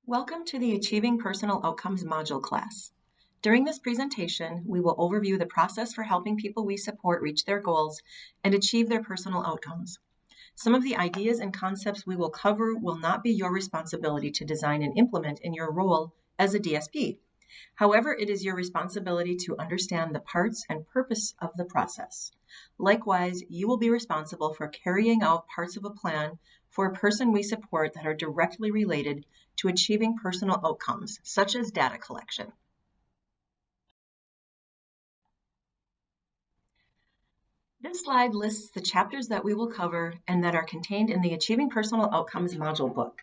Welcome to the Achieving Personal Outcomes module class. During this presentation, we will overview the process for helping people we support reach their goals and achieve their personal outcomes. Some of the ideas and concepts we will cover will not be your responsibility to design and implement in your role as a DSP. However, it is your responsibility to understand the parts and purpose of the process. Likewise, you will be responsible for carrying out parts of a plan for a person we support that are directly related to achieving personal outcomes, such as data collection. This slide lists the chapters that we will cover and that are contained in the Achieving Personal Outcomes module book.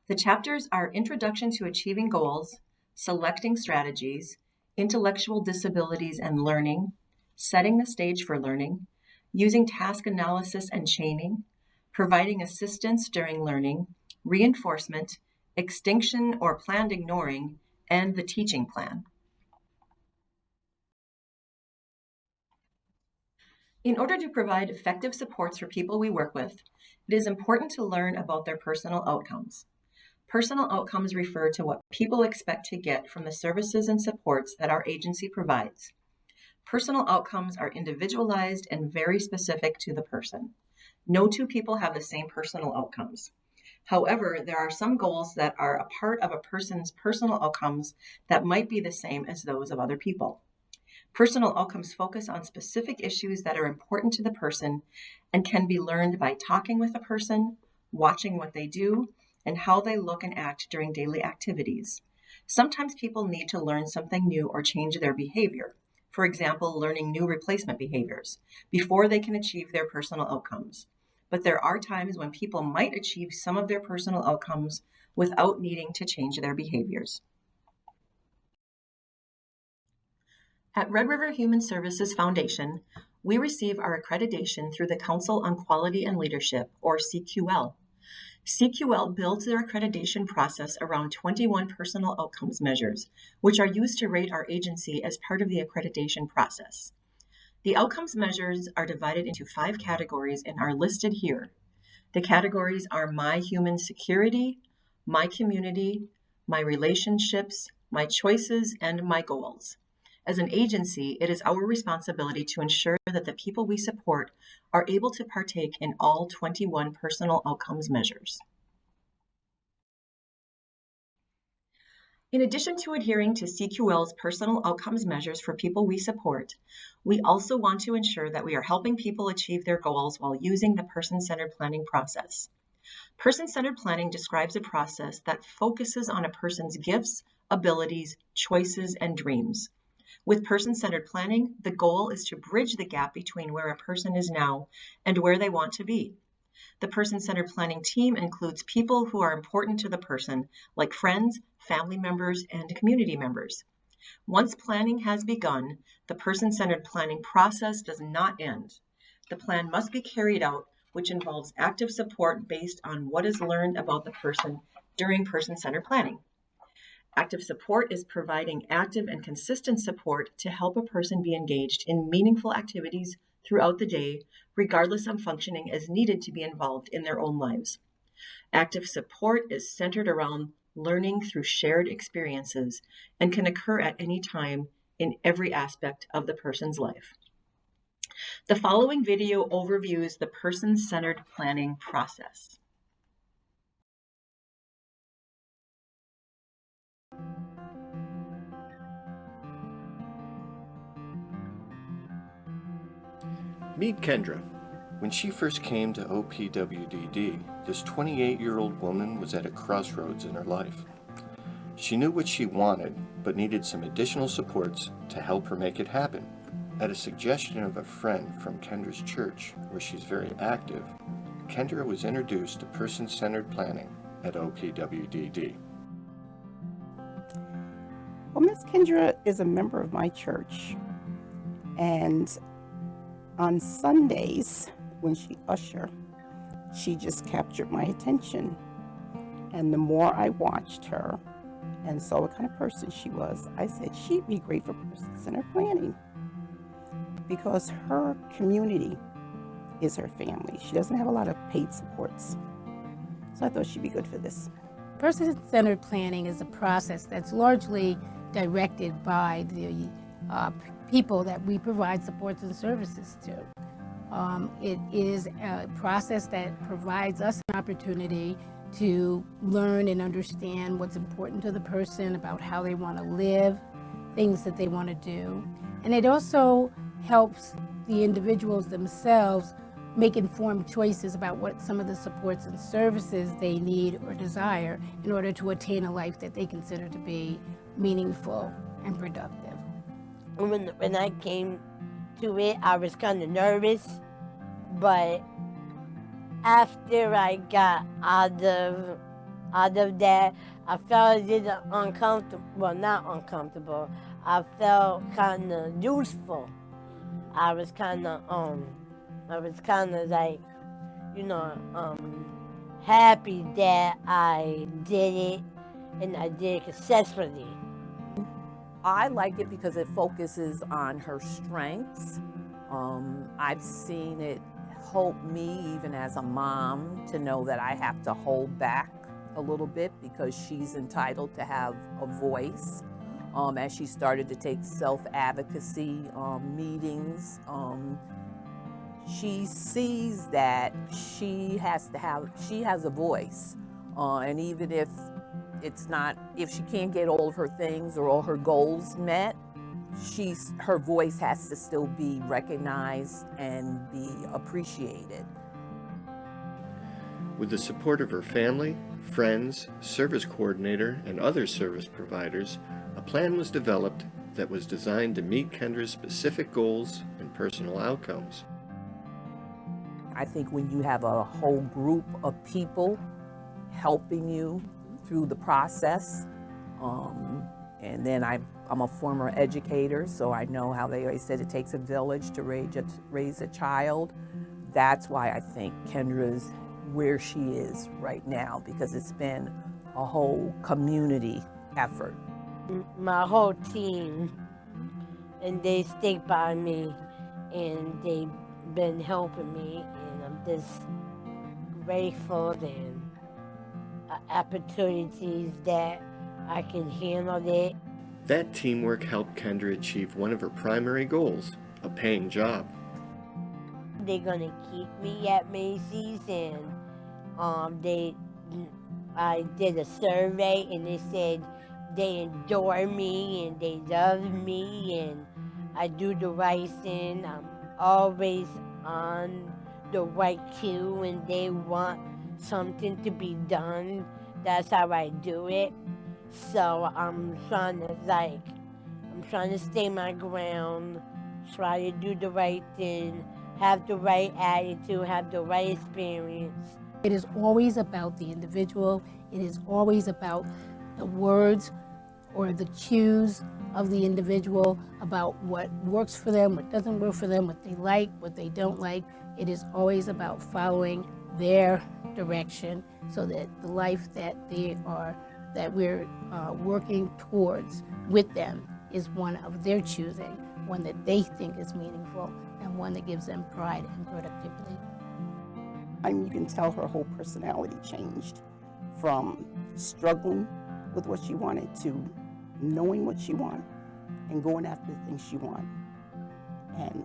The chapters are Introduction to Achieving Goals, Selecting Strategies, Intellectual Disabilities and Learning, Setting the Stage for Learning, Using Task Analysis and Chaining, Providing Assistance During Learning, Reinforcement, Extinction or Planned Ignoring, and the Teaching Plan. In order to provide effective supports for people we work with, it is important to learn about their personal outcomes. Personal outcomes refer to what people expect to get from the services and supports that our agency provides. Personal outcomes are individualized and very specific to the person. No two people have the same personal outcomes. However, there are some goals that are a part of a person's personal outcomes that might be the same as those of other people. Personal outcomes focus on specific issues that are important to the person and can be learned by talking with a person, watching what they do, and how they look and act during daily activities. Sometimes people need to learn something new or change their behavior. For example, learning new replacement behaviors before they can achieve their personal outcomes. But there are times when people might achieve some of their personal outcomes without needing to change their behaviors. At Red River Human Services Foundation, we receive our accreditation through the Council on Quality and Leadership, or CQL. CQL builds their accreditation process around 21 personal outcomes measures, which are used to rate our agency as part of the accreditation process. The outcomes measures are divided into 5 categories and are listed here. The categories are my human security, my community, my relationships, my choices, and my goals. As an agency, it is our responsibility to ensure that the people we support are able to partake in all 21 personal outcomes measures. In addition to adhering to CQL's personal outcomes measures for people we support, we also want to ensure that we are helping people achieve their goals while using the person-centered planning process. Person-centered planning describes a process that focuses on a person's gifts, abilities, choices, and dreams. With person-centered planning, the goal is to bridge the gap between where a person is now and where they want to be. The person-centered planning team includes people who are important to the person, like friends, family members, and community members. Once planning has begun, the person-centered planning process does not end. The plan must be carried out, which involves active support based on what is learned about the person during person-centered planning. Active support is providing active and consistent support to help a person be engaged in meaningful activities throughout the day, regardless of functioning as needed to be involved in their own lives. Active support is centered around learning through shared experiences and can occur at any time in every aspect of the person's life. The following video overviews the person-centered planning process. Meet Kendra. When she first came to OPWDD, this 28-year-old woman was at a crossroads in her life. She knew what she wanted, but needed some additional supports to help her make it happen. At a suggestion of a friend from Kendra's church, where she's very active, Kendra was introduced to person-centered planning at OPWDD. Well, Miss Kendra is a member of my church, and on Sundays, when she ushered, she just captured my attention. And the more I watched her and saw what kind of person she was, I said she'd be great for person-centered planning because her community is her family. She doesn't have a lot of paid supports. So I thought she'd be good for this. Person-centered planning is a process that's largely directed by the people that we provide supports and services to. It is a process that provides us an opportunity to learn and understand what's important to the person about how they want to live, things that they want to do. And it also helps the individuals themselves make informed choices about what some of the supports and services they need or desire in order to attain a life that they consider to be meaningful and productive. When I came to it, I was kind of nervous, but after I got out of that, I felt a little uncomfortable. Well, not uncomfortable. I felt kind of useful. I was kind of like, happy that I did it, and I did it successfully. I like it because it focuses on her strengths. I've seen it help me, even as a mom, to know that I have to hold back a little bit because she's entitled to have a voice. As she started to take self-advocacy meetings, she sees that she has a voice, and even if she can't get all of her things or all her goals met, her voice has to still be recognized and be appreciated. With the support of her family, friends, service coordinator, and other service providers, a plan was developed that was designed to meet Kendra's specific goals and personal outcomes. I think when you have a whole group of people helping you through the process, and then I'm a former educator, so I know how they always said it takes a village to raise a child. That's why I think Kendra's where she is right now, because it's been a whole community effort. My whole team, and they stick by me, and they've been helping me, and I'm just grateful and opportunities that I can handle it. That teamwork helped Kendra achieve one of her primary goals, a paying job. They're gonna keep me at Macy's, and I did a survey, and they said they adore me and they love me, and I do the right thing. I'm always on the right cue, and they want something to be done. That's how I do it. So I'm trying to stay my ground, try to do the right thing, have the right attitude, have the right experience. It is always about the individual. It is always about the words or the cues of the individual about what works for them, what doesn't work for them, what they like, what they don't like. It is always about following their direction so that the life that we're working towards with them is one of their choosing, one that they think is meaningful, and one that gives them pride and productivity. You can tell her whole personality changed from struggling with what she wanted to knowing what she wanted and going after the things she wanted, and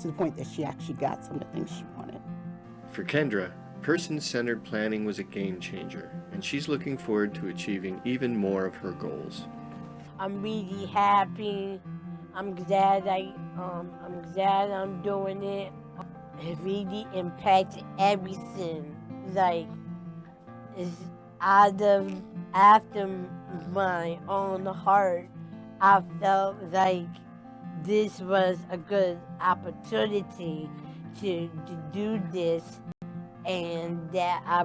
to the point that she actually got some of the things she wanted. For Kendra, person-centered planning was a game changer, and she's looking forward to achieving even more of her goals. I'm really happy. I'm glad I'm doing it. It really impacted everything. Like, it's after my own heart, I felt like this was a good opportunity to do this, and that I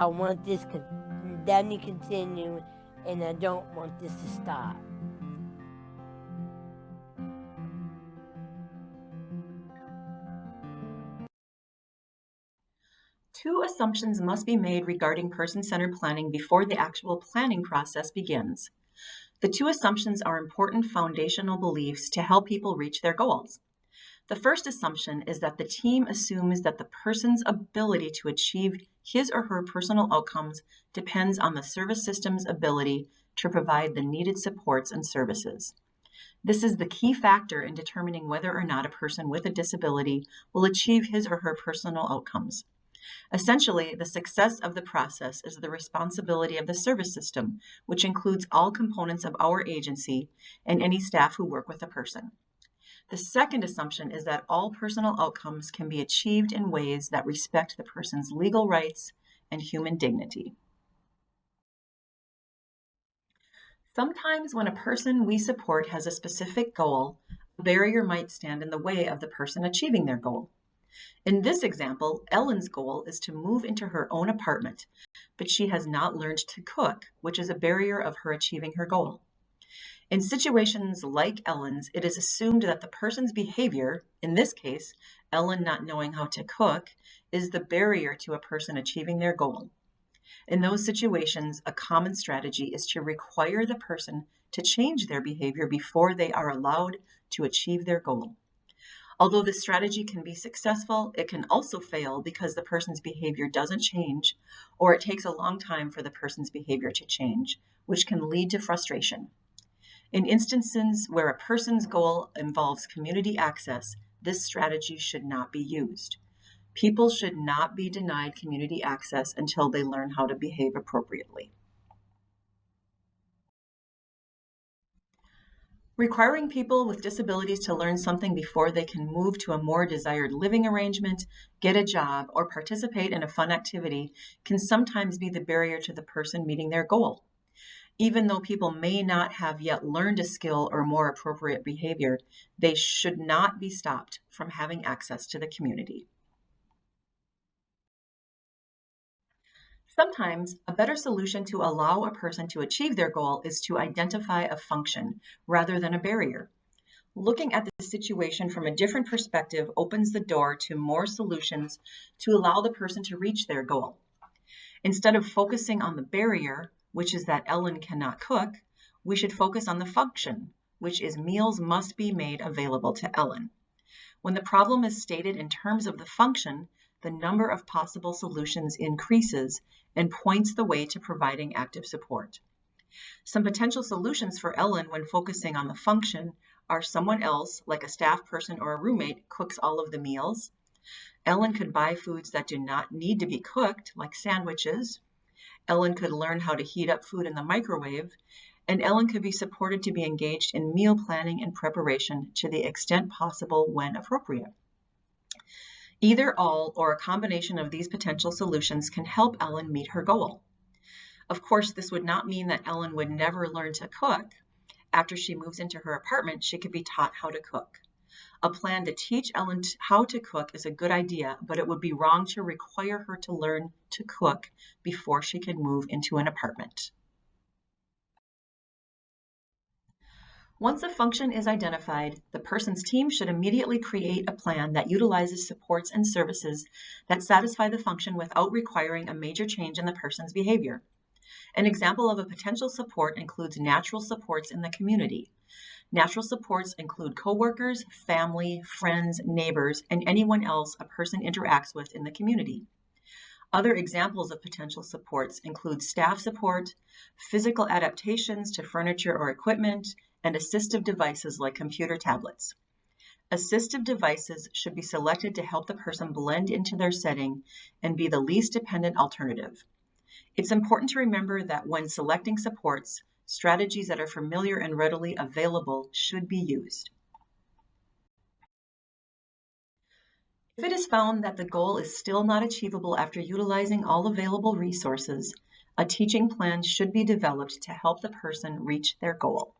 want this to continue, and I don't want this to stop. Two assumptions must be made regarding person-centered planning before the actual planning process begins. The two assumptions are important foundational beliefs to help people reach their goals. The first assumption is that the team assumes that the person's ability to achieve his or her personal outcomes depends on the service system's ability to provide the needed supports and services. This is the key factor in determining whether or not a person with a disability will achieve his or her personal outcomes. Essentially, the success of the process is the responsibility of the service system, which includes all components of our agency and any staff who work with the person. The second assumption is that all personal outcomes can be achieved in ways that respect the person's legal rights and human dignity. Sometimes when a person we support has a specific goal, a barrier might stand in the way of the person achieving their goal. In this example, Ellen's goal is to move into her own apartment, but she has not learned to cook, which is a barrier of her achieving her goal. In situations like Ellen's, it is assumed that the person's behavior, in this case, Ellen not knowing how to cook, is the barrier to a person achieving their goal. In those situations, a common strategy is to require the person to change their behavior before they are allowed to achieve their goal. Although this strategy can be successful, it can also fail because the person's behavior doesn't change, or it takes a long time for the person's behavior to change, which can lead to frustration. In instances where a person's goal involves community access, this strategy should not be used. People should not be denied community access until they learn how to behave appropriately. Requiring people with disabilities to learn something before they can move to a more desired living arrangement, get a job, or participate in a fun activity can sometimes be the barrier to the person meeting their goal. Even though people may not have yet learned a skill or more appropriate behavior, they should not be stopped from having access to the community. Sometimes, a better solution to allow a person to achieve their goal is to identify a function rather than a barrier. Looking at the situation from a different perspective opens the door to more solutions to allow the person to reach their goal. Instead of focusing on the barrier, which is that Ellen cannot cook, we should focus on the function, which is meals must be made available to Ellen. When the problem is stated in terms of the function, the number of possible solutions increases and points the way to providing active support. Some potential solutions for Ellen when focusing on the function are someone else, like a staff person or a roommate, cooks all of the meals. Ellen could buy foods that do not need to be cooked, like sandwiches. Ellen could learn how to heat up food in the microwave, and Ellen could be supported to be engaged in meal planning and preparation to the extent possible when appropriate. Either all or a combination of these potential solutions can help Ellen meet her goal. Of course, this would not mean that Ellen would never learn to cook. After she moves into her apartment, she could be taught how to cook. A plan to teach Ellen how to cook is a good idea, but it would be wrong to require her to learn to cook before she can move into an apartment. Once a function is identified, the person's team should immediately create a plan that utilizes supports and services that satisfy the function without requiring a major change in the person's behavior. An example of a potential support includes natural supports in the community. Natural supports include coworkers, family, friends, neighbors, and anyone else a person interacts with in the community. Other examples of potential supports include staff support, physical adaptations to furniture or equipment, and assistive devices like computer tablets. Assistive devices should be selected to help the person blend into their setting and be the least dependent alternative. It's important to remember that when selecting supports, strategies that are familiar and readily available should be used. If it is found that the goal is still not achievable after utilizing all available resources, a teaching plan should be developed to help the person reach their goal.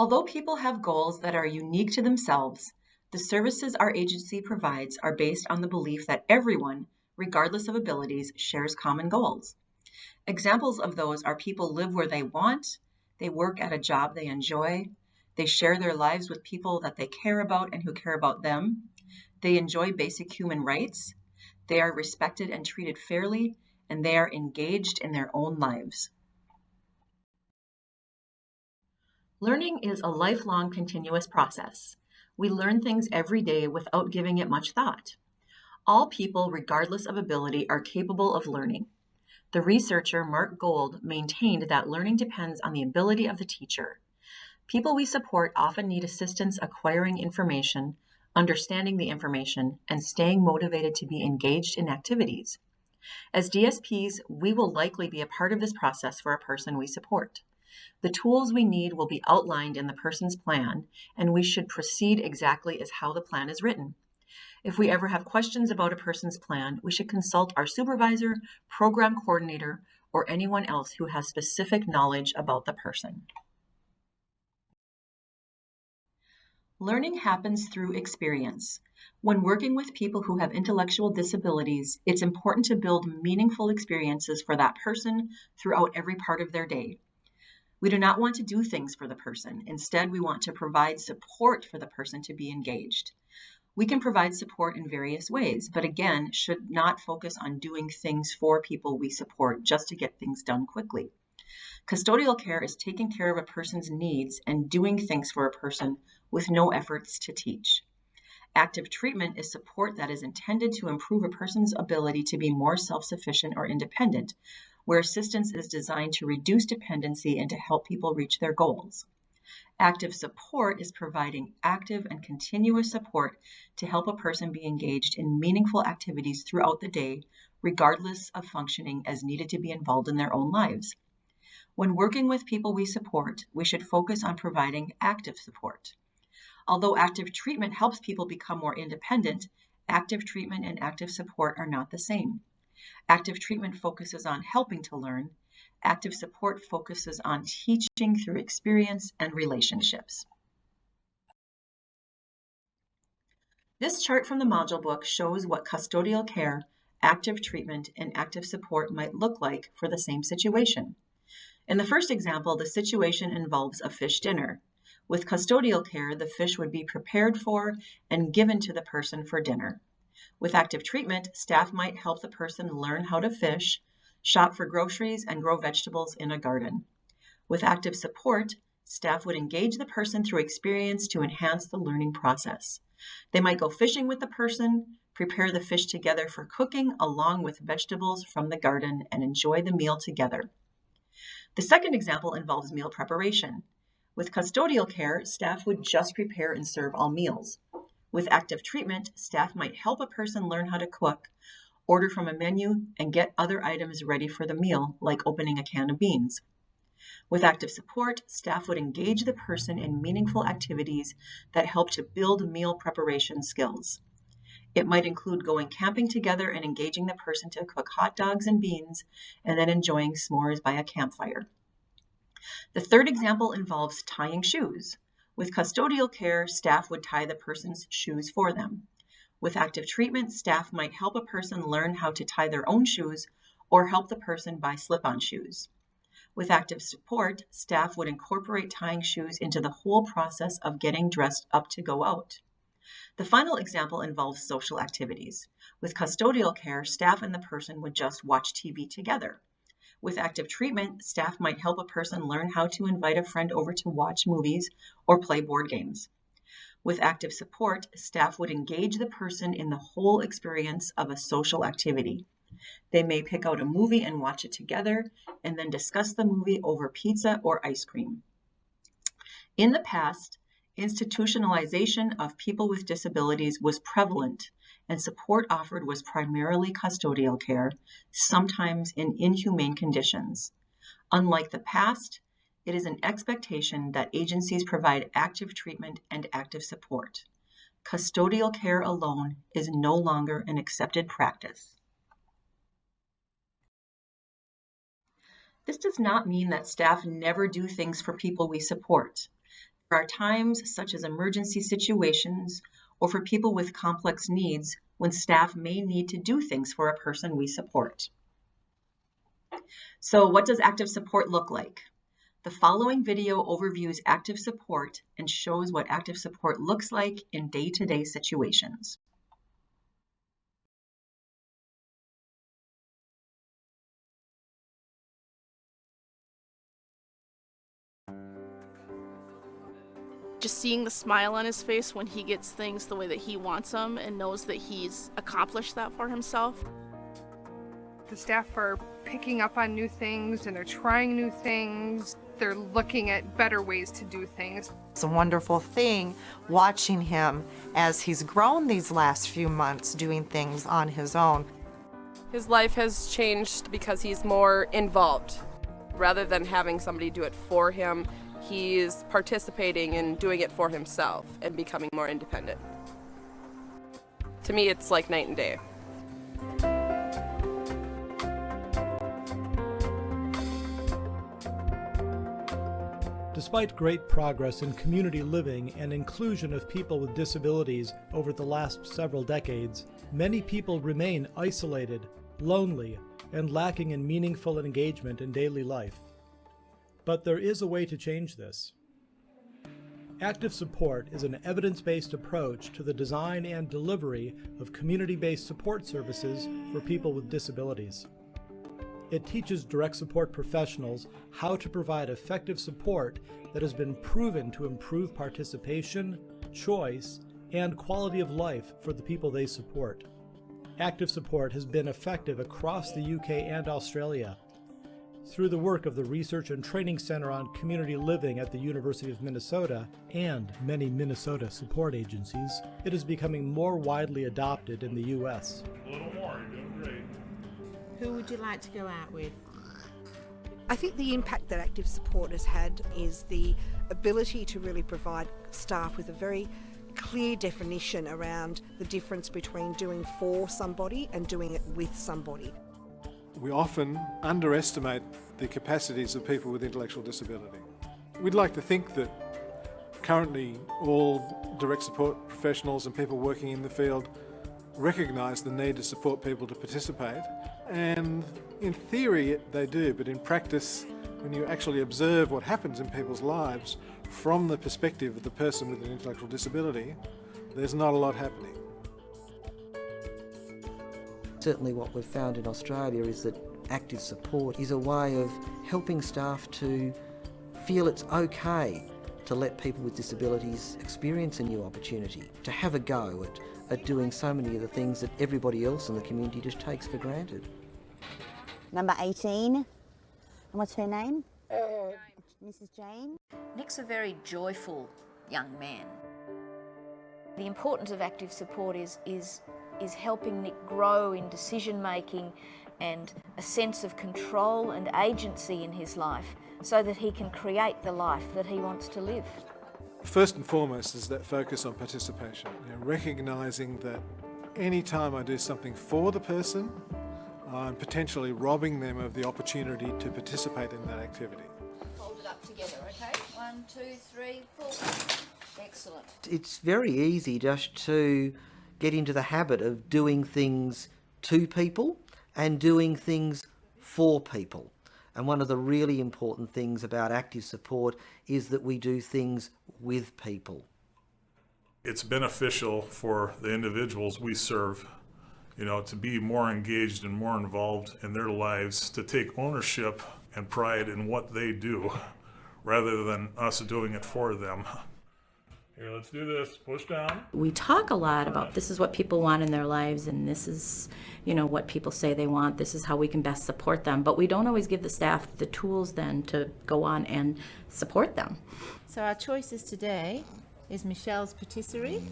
Although people have goals that are unique to themselves, the services our agency provides are based on the belief that everyone, regardless of abilities, shares common goals. Examples of those are people live where they want, they work at a job they enjoy, they share their lives with people that they care about and who care about them, they enjoy basic human rights, they are respected and treated fairly, and they are engaged in their own lives. Learning is a lifelong continuous process. We learn things every day without giving it much thought. All people, regardless of ability, are capable of learning. The researcher Mark Gold maintained that learning depends on the ability of the teacher. People we support often need assistance acquiring information, understanding the information, and staying motivated to be engaged in activities. As DSPs, we will likely be a part of this process for a person we support. The tools we need will be outlined in the person's plan, and we should proceed exactly as how the plan is written. If we ever have questions about a person's plan, we should consult our supervisor, program coordinator, or anyone else who has specific knowledge about the person. Learning happens through experience. When working with people who have intellectual disabilities, it's important to build meaningful experiences for that person throughout every part of their day. We do not want to do things for the person. Instead, we want to provide support for the person to be engaged. We can provide support in various ways, but again, should not focus on doing things for people we support just to get things done quickly. Custodial care is taking care of a person's needs and doing things for a person with no efforts to teach. Active treatment is support that is intended to improve a person's ability to be more self-sufficient or independent, where assistance is designed to reduce dependency and to help people reach their goals. Active support is providing active and continuous support to help a person be engaged in meaningful activities throughout the day, regardless of functioning as needed to be involved in their own lives. When working with people we support, we should focus on providing active support. Although active treatment helps people become more independent, active treatment and active support are not the same. Active treatment focuses on helping to learn. Active support focuses on teaching through experience and relationships. This chart from the module book shows what custodial care, active treatment, and active support might look like for the same situation. In the first example, the situation involves a fish dinner. With custodial care, the fish would be prepared for and given to the person for dinner. With active treatment, staff might help the person learn how to fish, shop for groceries, and grow vegetables in a garden. With active support, staff would engage the person through experience to enhance the learning process. They might go fishing with the person, prepare the fish together for cooking along with vegetables from the garden, and enjoy the meal together. The second example involves meal preparation. With custodial care, staff would just prepare and serve all meals. With active treatment, staff might help a person learn how to cook, order from a menu, and get other items ready for the meal, like opening a can of beans. With active support, staff would engage the person in meaningful activities that help to build meal preparation skills. It might include going camping together and engaging the person to cook hot dogs and beans, and then enjoying s'mores by a campfire. The third example involves tying shoes. With custodial care, staff would tie the person's shoes for them. With active treatment, staff might help a person learn how to tie their own shoes or help the person buy slip-on shoes. With active support, staff would incorporate tying shoes into the whole process of getting dressed up to go out. The final example involves social activities. With custodial care, staff and the person would just watch TV together. With active treatment, staff might help a person learn how to invite a friend over to watch movies or play board games. With active support, staff would engage the person in the whole experience of a social activity. They may pick out a movie and watch it together, and then discuss the movie over pizza or ice cream. In the past, institutionalization of people with disabilities was prevalent, and support offered was primarily custodial care, sometimes in inhumane conditions. Unlike the past, it is an expectation that agencies provide active treatment and active support. Custodial care alone is no longer an accepted practice. This does not mean that staff never do things for people we support. There are times, such as emergency situations, or for people with complex needs, when staff may need to do things for a person we support. So what does active support look like? The following video overviews active support and shows what active support looks like in day-to-day situations. Just seeing the smile on his face when he gets things the way that he wants them and knows that he's accomplished that for himself. The staff are picking up on new things and they're trying new things. They're looking at better ways to do things. It's a wonderful thing watching him as he's grown these last few months doing things on his own. His life has changed because he's more involved. Rather than having somebody do it for him, he's participating and doing it for himself and becoming more independent. To me, it's like night and day. Despite great progress in community living and inclusion of people with disabilities over the last several decades, many people remain isolated, lonely, and lacking in meaningful engagement in daily life. But there is a way to change this. Active Support is an evidence-based approach to the design and delivery of community-based support services for people with disabilities. It teaches direct support professionals how to provide effective support that has been proven to improve participation, choice, and quality of life for the people they support. Active Support has been effective across the UK and Australia. Through the work of the Research and Training Center on Community Living at the University of Minnesota and many Minnesota support agencies, it is becoming more widely adopted in the US. A little more, you're doing great. Who would you like to go out with? I think the impact that Active Support has had is the ability to really provide staff with a very clear definition around the difference between doing for somebody and doing it with somebody. We often underestimate the capacities of people with intellectual disability. We'd like to think that currently all direct support professionals and people working in the field recognise the need to support people to participate, and in theory they do, but in practice, when you actually observe what happens in people's lives from the perspective of the person with an intellectual disability, there's not a lot happening. Certainly what we've found in Australia is that Active Support is a way of helping staff to feel it's okay to let people with disabilities experience a new opportunity, to have a go at doing so many of the things that everybody else in the community just takes for granted. Number 18, and what's her name? Mrs. Jane. Nick's a very joyful young man. The importance of Active Support is helping Nick grow in decision making and a sense of control and agency in his life so that he can create the life that he wants to live. First and foremost is that focus on participation, recognising that any time I do something for the person, I'm potentially robbing them of the opportunity to participate in that activity. Hold it up together, okay? 1, 2, 3, pull. Excellent. It's very easy just to get into the habit of doing things to people and doing things for people. And one of the really important things about Active Support is that we do things with people. It's beneficial for the individuals we serve, to be more engaged and more involved in their lives, to take ownership and pride in what they do, rather than us doing it for them. Here, let's do this. Push down. We talk a lot about this is what people want in their lives, and this is, what people say they want. This is how we can best support them. But we don't always give the staff the tools then to go on and support them. So our choices today is Michelle's Patisserie.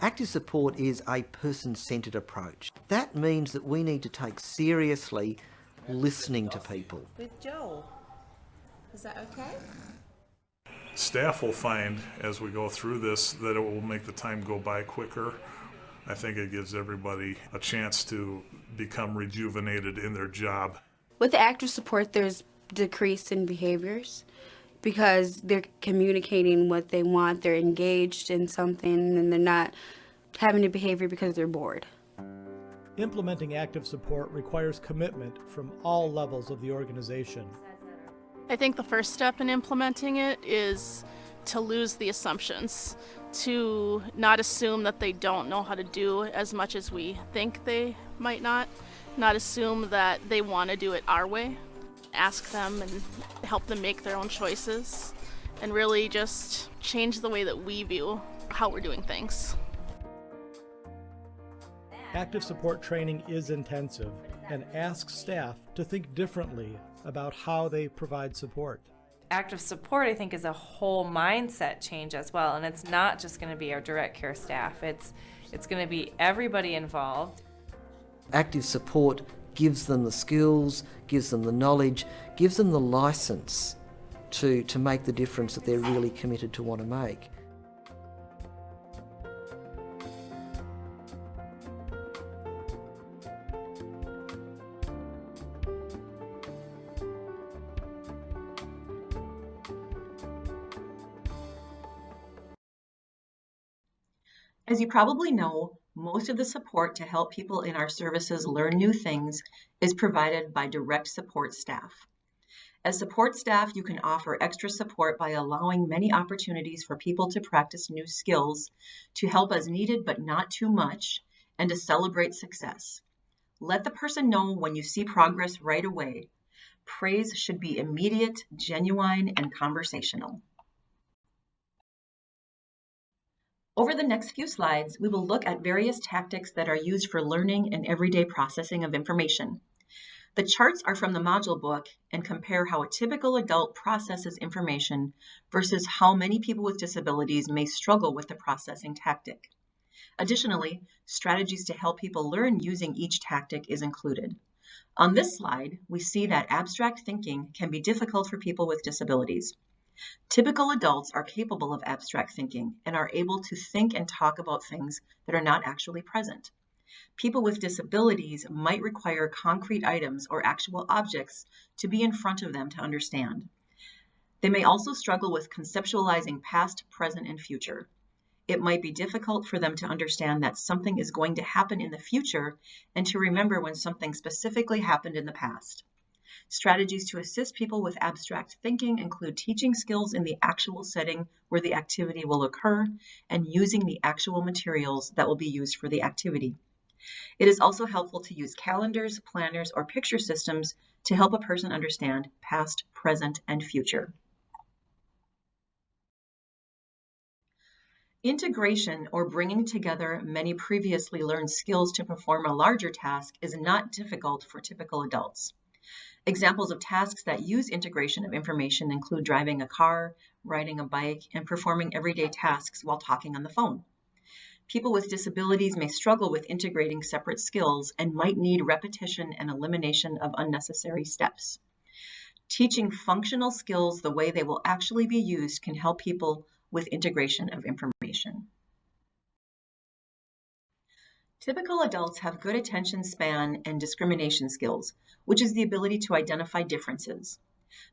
Active Support is a person-centred approach. That means that we need to take seriously listening to people. With Joel. Is that okay? Staff will find as we go through this that it will make the time go by quicker. I think it gives everybody a chance to become rejuvenated in their job. With Active Support, there's decrease in behaviors because they're communicating what they want, they're engaged in something, and they're not having a behavior because they're bored. Implementing Active Support requires commitment from all levels of the organization. I think the first step in implementing it is to lose the assumptions, to not assume that they don't know how to do as much as we think they might not assume that they want to do it our way, ask them and help them make their own choices, and really just change the way that we view how we're doing things. Active support training is intensive and asks staff to think differently about how they provide support. Active support, I think, is a whole mindset change as well, and it's not just going to be our direct care staff. It's going to be everybody involved. Active support gives them the skills, gives them the knowledge, gives them the license to make the difference that they're really committed to want to make. As you probably know, most of the support to help people in our services learn new things is provided by direct support staff. As support staff, you can offer extra support by allowing many opportunities for people to practice new skills, to help as needed but not too much, and to celebrate success. Let the person know when you see progress right away. Praise should be immediate, genuine, and conversational. Over the next few slides, we will look at various tactics that are used for learning and everyday processing of information. The charts are from the module book and compare how a typical adult processes information versus how many people with disabilities may struggle with the processing tactic. Additionally, strategies to help people learn using each tactic is included. On this slide, we see that abstract thinking can be difficult for people with disabilities. Typical adults are capable of abstract thinking and are able to think and talk about things that are not actually present. People with disabilities might require concrete items or actual objects to be in front of them to understand. They may also struggle with conceptualizing past, present, and future. It might be difficult for them to understand that something is going to happen in the future and to remember when something specifically happened in the past. Strategies to assist people with abstract thinking include teaching skills in the actual setting where the activity will occur and using the actual materials that will be used for the activity. It is also helpful to use calendars, planners, or picture systems to help a person understand past, present, and future. Integration, or bringing together many previously learned skills to perform a larger task, is not difficult for typical adults. Examples of tasks that use integration of information include driving a car, riding a bike, and performing everyday tasks while talking on the phone. People with disabilities may struggle with integrating separate skills and might need repetition and elimination of unnecessary steps. Teaching functional skills the way they will actually be used can help people with integration of information. Typical adults have good attention span and discrimination skills, which is the ability to identify differences.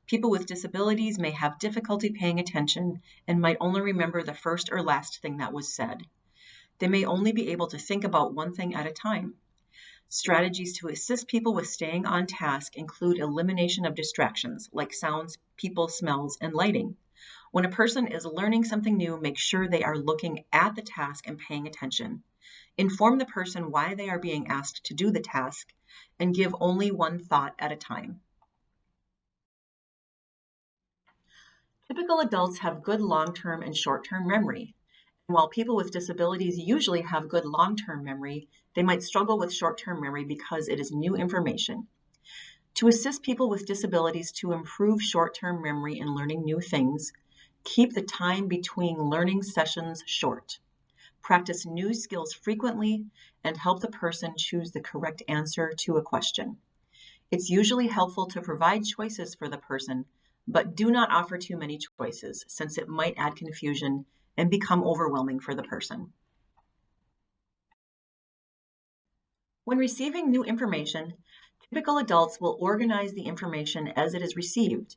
People with disabilities may have difficulty paying attention and might only remember the first or last thing that was said. They may only be able to think about one thing at a time. Strategies to assist people with staying on task include elimination of distractions like sounds, people, smells, and lighting. When a person is learning something new, make sure they are looking at the task and paying attention. Inform the person why they are being asked to do the task, and give only one thought at a time. Typical adults have good long-term and short-term memory. And while people with disabilities usually have good long-term memory, they might struggle with short-term memory because it is new information. To assist people with disabilities to improve short-term memory and learning new things, keep the time between learning sessions short. Practice new skills frequently and help the person choose the correct answer to a question. It's usually helpful to provide choices for the person, but do not offer too many choices since it might add confusion and become overwhelming for the person. When receiving new information, typical adults will organize the information as it is received.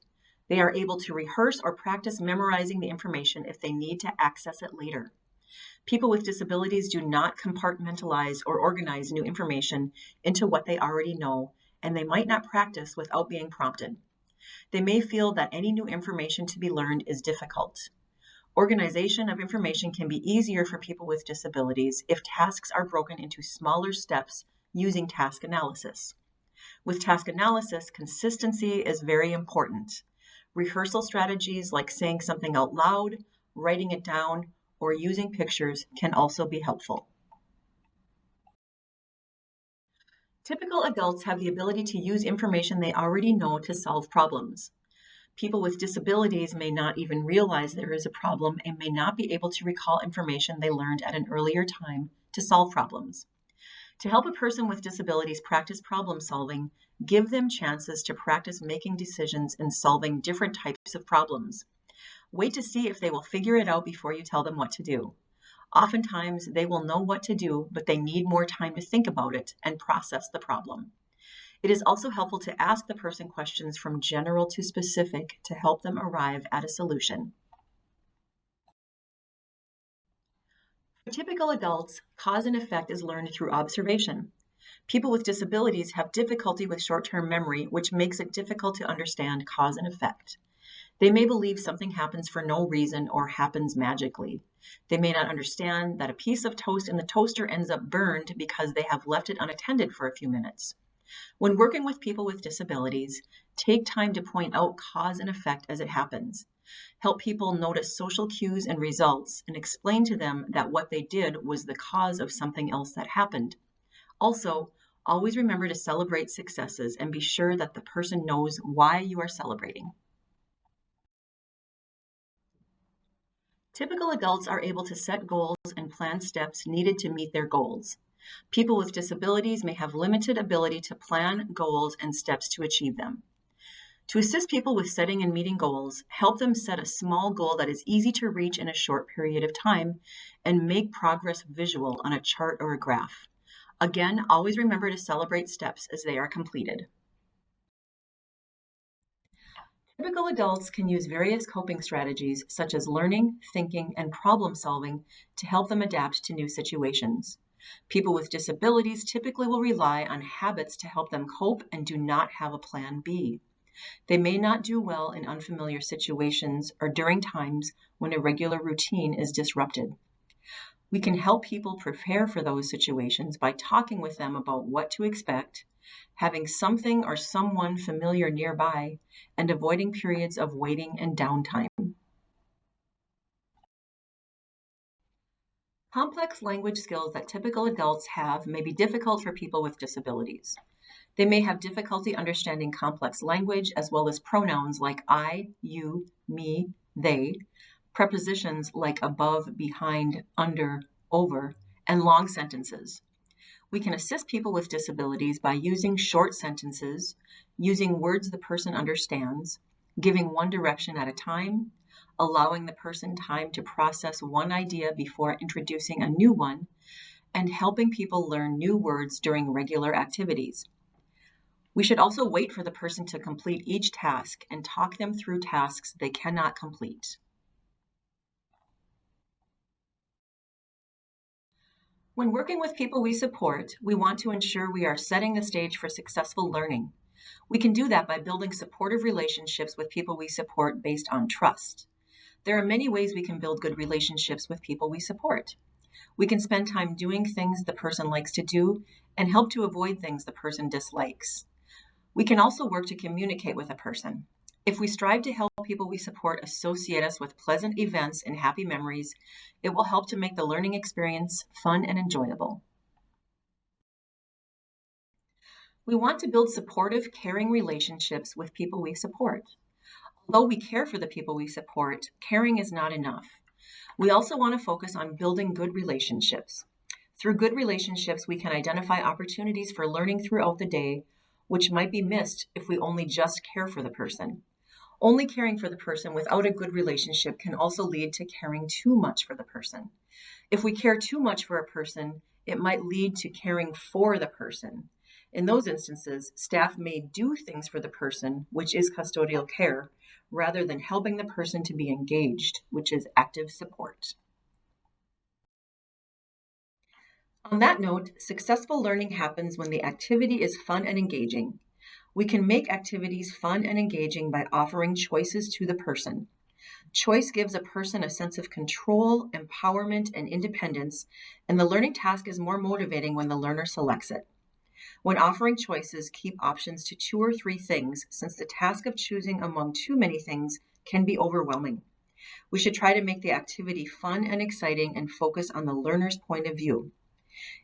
They are able to rehearse or practice memorizing the information if they need to access it later. People with disabilities do not compartmentalize or organize new information into what they already know, and they might not practice without being prompted. They may feel that any new information to be learned is difficult. Organization of information can be easier for people with disabilities if tasks are broken into smaller steps using task analysis. With task analysis, consistency is very important. Rehearsal strategies like saying something out loud, writing it down, or using pictures can also be helpful. Typical adults have the ability to use information they already know to solve problems. People with disabilities may not even realize there is a problem and may not be able to recall information they learned at an earlier time to solve problems. To help a person with disabilities practice problem solving, give them chances to practice making decisions and solving different types of problems. Wait to see if they will figure it out before you tell them what to do. Oftentimes, they will know what to do, but they need more time to think about it and process the problem. It is also helpful to ask the person questions from general to specific to help them arrive at a solution. For typical adults, cause and effect is learned through observation. People with disabilities have difficulty with short-term memory, which makes it difficult to understand cause and effect. They may believe something happens for no reason or happens magically. They may not understand that a piece of toast in the toaster ends up burned because they have left it unattended for a few minutes. When working with people with disabilities, take time to point out cause and effect as it happens. Help people notice social cues and results and explain to them that what they did was the cause of something else that happened. Also, always remember to celebrate successes and be sure that the person knows why you are celebrating. Typical adults are able to set goals and plan steps needed to meet their goals. People with disabilities may have limited ability to plan goals and steps to achieve them. To assist people with setting and meeting goals, help them set a small goal that is easy to reach in a short period of time and make progress visual on a chart or a graph. Again, always remember to celebrate steps as they are completed. Typical adults can use various coping strategies such as learning, thinking, and problem solving to help them adapt to new situations. People with disabilities typically will rely on habits to help them cope and do not have a plan B. They may not do well in unfamiliar situations or during times when a regular routine is disrupted. We can help people prepare for those situations by talking with them about what to expect, having something or someone familiar nearby, and avoiding periods of waiting and downtime. Complex language skills that typical adults have may be difficult for people with disabilities. They may have difficulty understanding complex language as well as pronouns like I, you, me, they, prepositions like above, behind, under, over, and long sentences. We can assist people with disabilities by using short sentences, using words the person understands, giving one direction at a time, allowing the person time to process one idea before introducing a new one, and helping people learn new words during regular activities. We should also wait for the person to complete each task and talk them through tasks they cannot complete. When working with people we support, we want to ensure we are setting the stage for successful learning. We can do that by building supportive relationships with people we support based on trust. There are many ways we can build good relationships with people we support. We can spend time doing things the person likes to do and help to avoid things the person dislikes. We can also work to communicate with a person. If we strive to help people we support associate us with pleasant events and happy memories, it will help to make the learning experience fun and enjoyable. We want to build supportive, caring relationships with people we support. Although we care for the people we support, caring is not enough. We also want to focus on building good relationships. Through good relationships, we can identify opportunities for learning throughout the day, which might be missed if we only just care for the person. Only caring for the person without a good relationship can also lead to caring too much for the person. If we care too much for a person, it might lead to caring for the person. In those instances, staff may do things for the person, which is custodial care, rather than helping the person to be engaged, which is active support. On that note, successful learning happens when the activity is fun and engaging. We can make activities fun and engaging by offering choices to the person. Choice gives a person a sense of control, empowerment, and independence, and the learning task is more motivating when the learner selects it. When offering choices, keep options to 2 or 3 things, since the task of choosing among too many things can be overwhelming. We should try to make the activity fun and exciting and focus on the learner's point of view.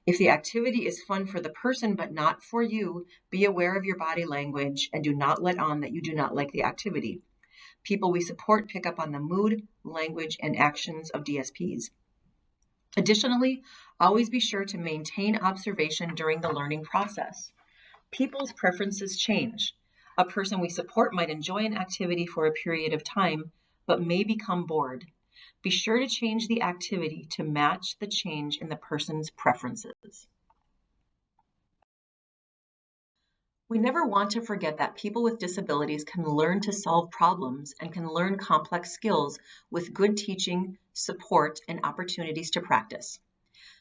If the activity is fun for the person but not for you, be aware of your body language and do not let on that you do not like the activity. People we support pick up on the mood, language, and actions of DSPs. Additionally, always be sure to maintain observation during the learning process. People's preferences change. A person we support might enjoy an activity for a period of time, but may become bored. Be sure to change the activity to match the change in the person's preferences. We never want to forget that people with disabilities can learn to solve problems and can learn complex skills with good teaching, support, and opportunities to practice.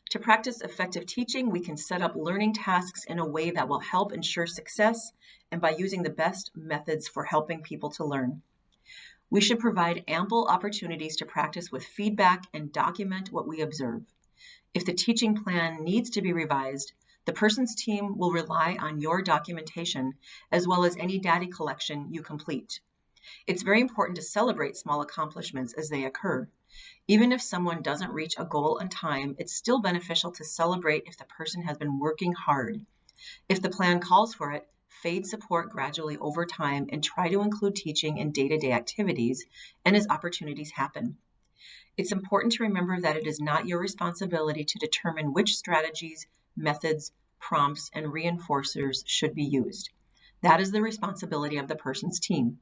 To practice effective teaching, we can set up learning tasks in a way that will help ensure success and by using the best methods for helping people to learn. We should provide ample opportunities to practice with feedback and document what we observe. If the teaching plan needs to be revised, the person's team will rely on your documentation as well as any data collection you complete. It's very important to celebrate small accomplishments as they occur. Even if someone doesn't reach a goal on time, it's still beneficial to celebrate if the person has been working hard. If the plan calls for it, fade support gradually over time and try to include teaching in day-to-day activities and as opportunities happen. It's important to remember that it is not your responsibility to determine which strategies, methods, prompts, and reinforcers should be used. That is the responsibility of the person's team.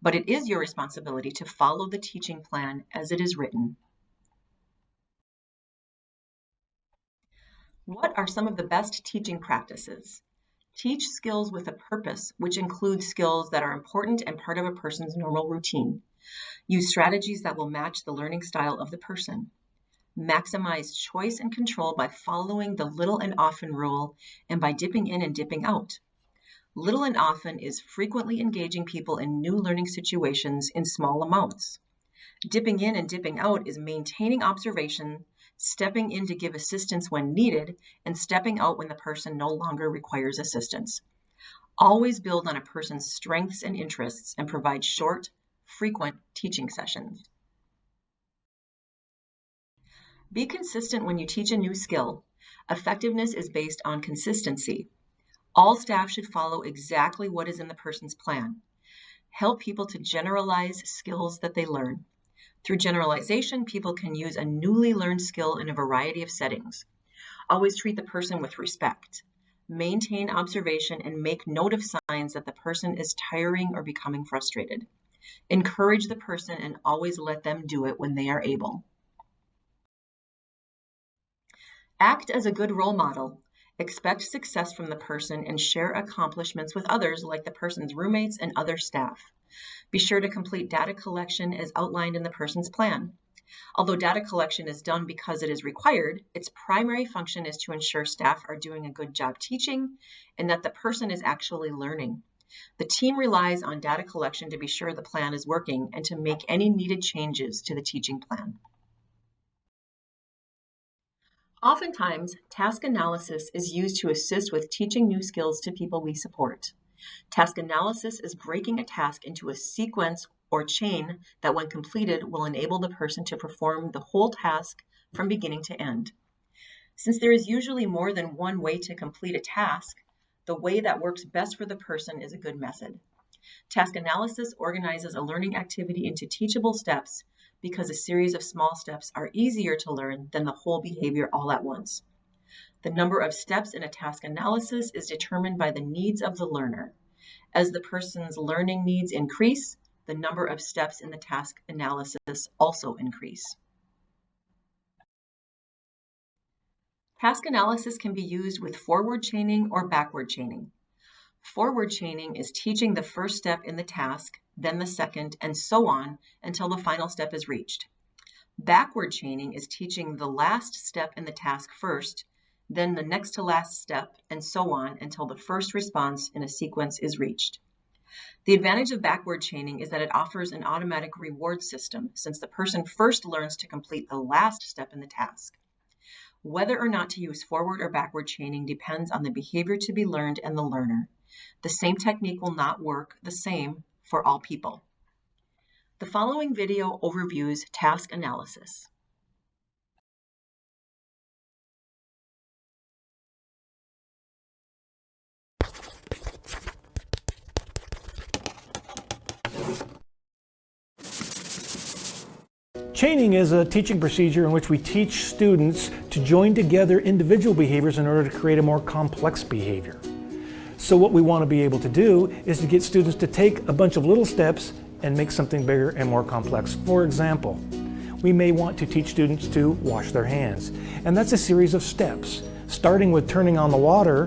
But it is your responsibility to follow the teaching plan as it is written. What are some of the best teaching practices? Teach skills with a purpose, which includes skills that are important and part of a person's normal routine. Use strategies that will match the learning style of the person. Maximize choice and control by following the little and often rule and by dipping in and dipping out. Little and often is frequently engaging people in new learning situations in small amounts. Dipping in and dipping out is maintaining observation, stepping in to give assistance when needed, and stepping out when the person no longer requires assistance. Always build on a person's strengths and interests and provide short, frequent teaching sessions. Be consistent when you teach a new skill. Effectiveness is based on consistency. All staff should follow exactly what is in the person's plan. Help people to generalize skills that they learn. Through generalization, people can use a newly learned skill in a variety of settings. Always treat the person with respect. Maintain observation and make note of signs that the person is tiring or becoming frustrated. Encourage the person and always let them do it when they are able. Act as a good role model. Expect success from the person and share accomplishments with others like the person's roommates and other staff. Be sure to complete data collection as outlined in the person's plan. Although data collection is done because it is required, its primary function is to ensure staff are doing a good job teaching and that the person is actually learning. The team relies on data collection to be sure the plan is working and to make any needed changes to the teaching plan. Oftentimes, task analysis is used to assist with teaching new skills to people we support. Task analysis is breaking a task into a sequence or chain that, when completed, will enable the person to perform the whole task from beginning to end. Since there is usually more than one way to complete a task, the way that works best for the person is a good method. Task analysis organizes a learning activity into teachable steps because a series of small steps are easier to learn than the whole behavior all at once. The number of steps in a task analysis is determined by the needs of the learner. As the person's learning needs increase, the number of steps in the task analysis also increase. Task analysis can be used with forward chaining or backward chaining. Forward chaining is teaching the first step in the task, then the second, and so on until the final step is reached. Backward chaining is teaching the last step in the task first, then the next to last step, and so on until the first response in a sequence is reached. The advantage of backward chaining is that it offers an automatic reward system, since the person first learns to complete the last step in the task. Whether or not to use forward or backward chaining depends on the behavior to be learned and the learner. The same technique will not work the same for all people. The following video overviews task analysis. Chaining is a teaching procedure in which we teach students to join together individual behaviors in order to create a more complex behavior. So what we want to be able to do is to get students to take a bunch of little steps and make something bigger and more complex. For example, we may want to teach students to wash their hands. And that's a series of steps, starting with turning on the water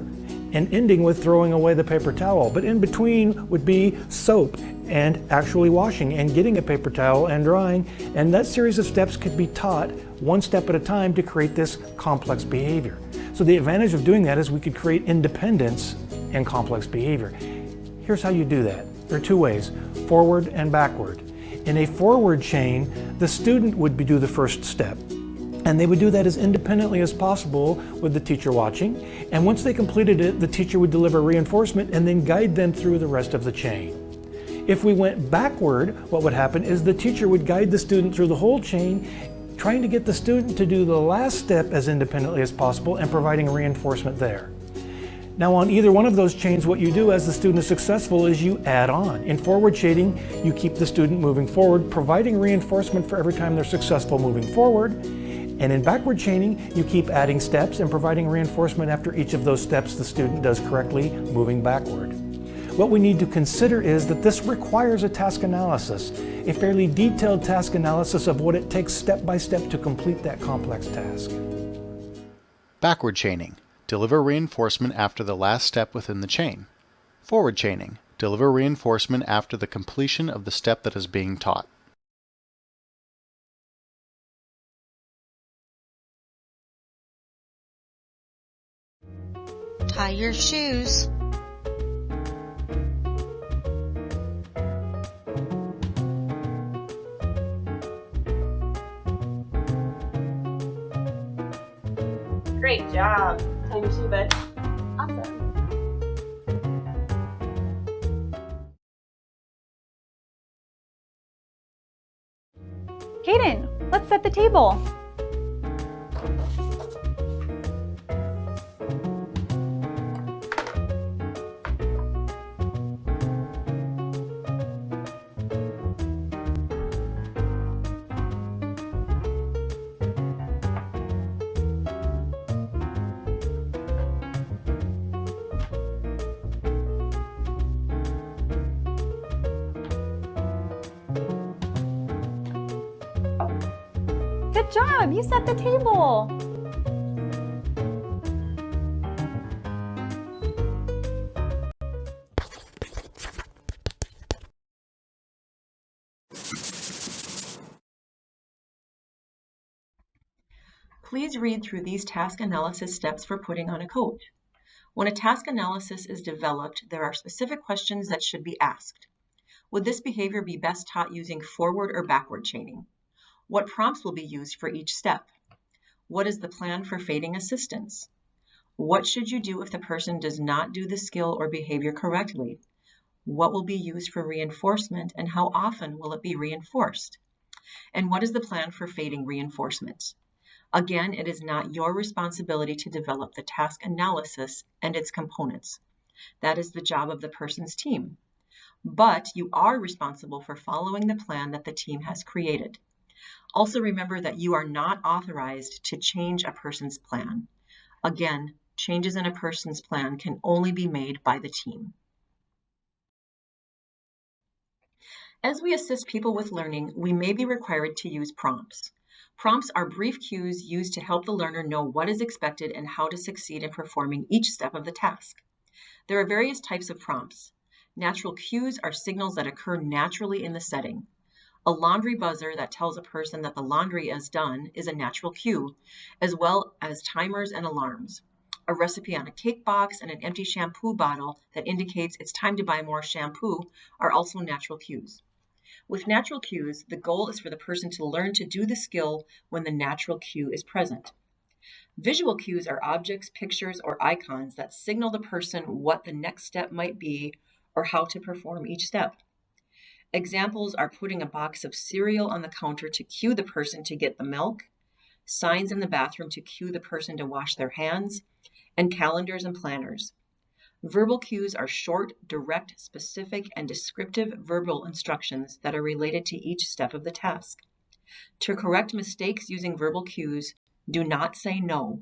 and ending with throwing away the paper towel. But in between would be soap and actually washing and getting a paper towel and drying. And that series of steps could be taught one step at a time to create this complex behavior. So the advantage of doing that is we could create independence and complex behavior. Here's how you do that. There are two ways, forward and backward. In a forward chain, the student would do the first step. And they would do that as independently as possible with the teacher watching. And once they completed it, the teacher would deliver reinforcement and then guide them through the rest of the chain. If we went backward, what would happen is the teacher would guide the student through the whole chain, trying to get the student to do the last step as independently as possible and providing reinforcement there. Now on either one of those chains, what you do as the student is successful is you add on. In forward chaining, you keep the student moving forward, providing reinforcement for every time they're successful moving forward. And in backward chaining, you keep adding steps and providing reinforcement after each of those steps the student does correctly, moving backward. What we need to consider is that this requires a task analysis, a fairly detailed task analysis of what it takes step by step to complete that complex task. Backward chaining. Deliver reinforcement after the last step within the chain. Forward chaining. Deliver reinforcement after the completion of the step that is being taught. Tie your shoes. Great job. Time your shoe, bud. Awesome. Kaden, let's set the table. Good job, you set the table. Please read through these task analysis steps for putting on a coat. When a task analysis is developed, there are specific questions that should be asked. Would this behavior be best taught using forward or backward chaining? What prompts will be used for each step? What is the plan for fading assistance? What should you do if the person does not do the skill or behavior correctly? What will be used for reinforcement and how often will it be reinforced? And what is the plan for fading reinforcement? Again, it is not your responsibility to develop the task analysis and its components. That is the job of the person's team. But you are responsible for following the plan that the team has created. Also remember that you are not authorized to change a person's plan. Again, changes in a person's plan can only be made by the team. As we assist people with learning, we may be required to use prompts. Prompts are brief cues used to help the learner know what is expected and how to succeed in performing each step of the task. There are various types of prompts. Natural cues are signals that occur naturally in the setting. A laundry buzzer that tells a person that the laundry is done is a natural cue, as well as timers and alarms. A recipe on a cake box and an empty shampoo bottle that indicates it's time to buy more shampoo are also natural cues. With natural cues, the goal is for the person to learn to do the skill when the natural cue is present. Visual cues are objects, pictures, or icons that signal the person what the next step might be or how to perform each step. Examples are putting a box of cereal on the counter to cue the person to get the milk, signs in the bathroom to cue the person to wash their hands, and calendars and planners. Verbal cues are short, direct, specific, and descriptive verbal instructions that are related to each step of the task. To correct mistakes using verbal cues, do not say no.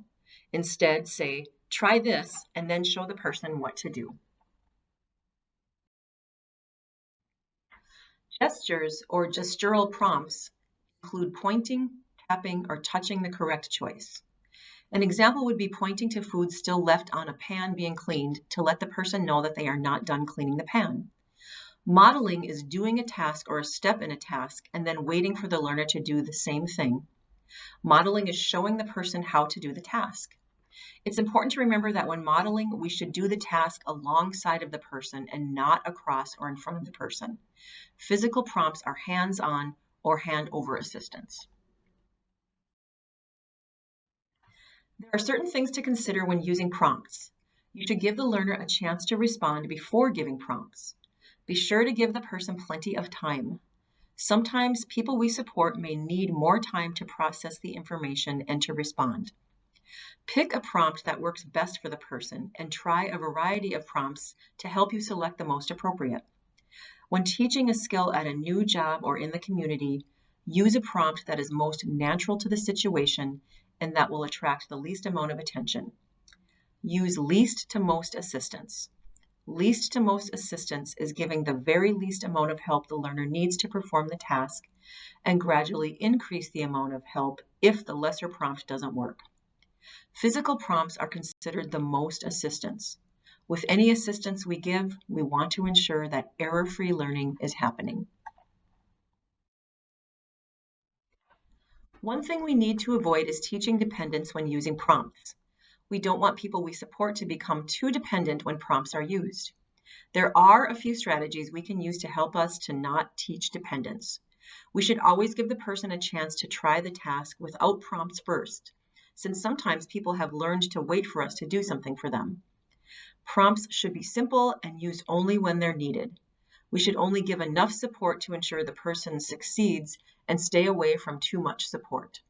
Instead, say, try this, and then show the person what to do. Gestures or gestural prompts include pointing, tapping, or touching the correct choice. An example would be pointing to food still left on a pan being cleaned to let the person know that they are not done cleaning the pan. Modeling is doing a task or a step in a task and then waiting for the learner to do the same thing. Modeling is showing the person how to do the task. It's important to remember that when modeling, we should do the task alongside of the person and not across or in front of the person. Physical prompts are hands-on or hand-over assistance. There are certain things to consider when using prompts. You should give the learner a chance to respond before giving prompts. Be sure to give the person plenty of time. Sometimes people we support may need more time to process the information and to respond. Pick a prompt that works best for the person and try a variety of prompts to help you select the most appropriate. When teaching a skill at a new job or in the community, use a prompt that is most natural to the situation and that will attract the least amount of attention. Use least to most assistance. Least to most assistance is giving the very least amount of help the learner needs to perform the task and gradually increase the amount of help if the lesser prompt doesn't work. Physical prompts are considered the most assistance. With any assistance we give, we want to ensure that error-free learning is happening. One thing we need to avoid is teaching dependence when using prompts. We don't want people we support to become too dependent when prompts are used. There are a few strategies we can use to help us to not teach dependence. We should always give the person a chance to try the task without prompts first, since sometimes people have learned to wait for us to do something for them. Prompts should be simple and used only when they're needed. We should only give enough support to ensure the person succeeds and stay away from too much support.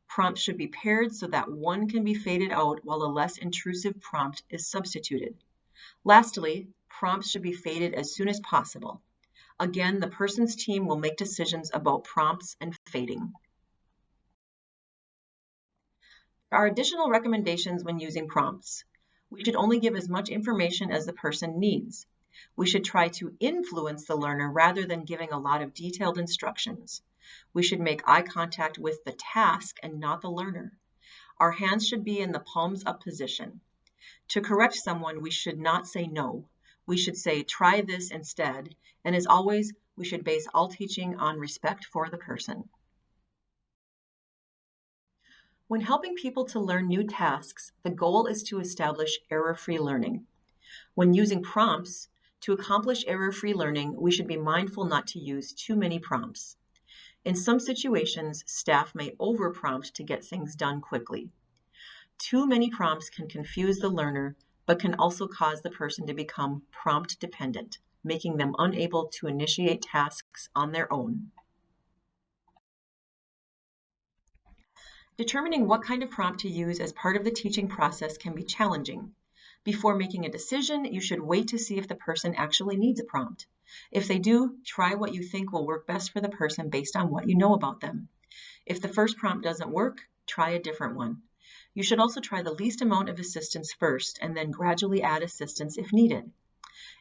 Prompts should be paired so that one can be faded out while a less intrusive prompt is substituted. Lastly, prompts should be faded as soon as possible. Again, the person's team will make decisions about prompts and fading. There are additional recommendations when using prompts. We should only give as much information as the person needs. We should try to influence the learner rather than giving a lot of detailed instructions. We should make eye contact with the task and not the learner. Our hands should be in the palms up position. To correct someone, we should not say no. We should say, try this instead. And as always, we should base all teaching on respect for the person. When helping people to learn new tasks, the goal is to establish error-free learning. When using prompts, to accomplish error-free learning, we should be mindful not to use too many prompts. In some situations, staff may over-prompt to get things done quickly. Too many prompts can confuse the learner, but can also cause the person to become prompt dependent, making them unable to initiate tasks on their own. Determining what kind of prompt to use as part of the teaching process can be challenging. Before making a decision, you should wait to see if the person actually needs a prompt. If they do, try what you think will work best for the person based on what you know about them. If the first prompt doesn't work, try a different one. You should also try the least amount of assistance first and then gradually add assistance if needed.